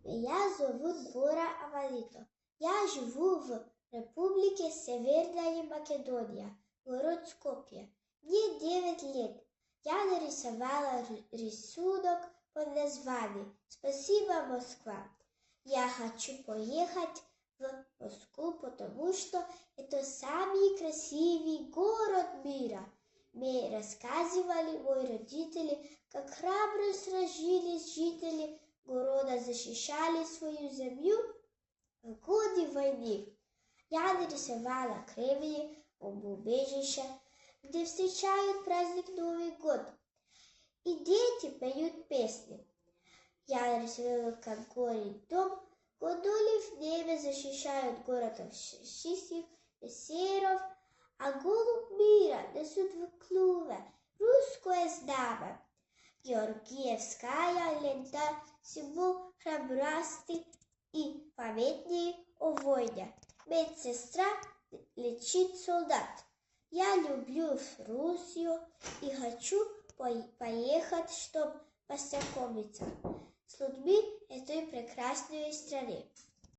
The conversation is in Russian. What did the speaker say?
Меня зовут Бора Амалито. Я живу в Републике Северная Македония, город Скопје. Мне 9 лет. Я нарисовала рисунок под названием «Спасибо, Москва». Я хочу поехать в Москву, потому что это самый красивый город мира. Мне рассказывали мои родители, как храбро сражались жители города, защищали свою землю в годы войны. Я нарисовала Кремль, бомбоубежище, где встречают праздник Новый год, и дети поют песни. Я нарисовала, как горит дом, гондоли в небе защищают город от фашистских эсеров, а голубь мира несут в клюве русское знамя. Георгиевская лента — символ храбрости и памяти о войне. Медсестра лечит солдат. Я люблю Руссию и хочу поехать, чтобы познакомиться с людьми этой прекрасной страны.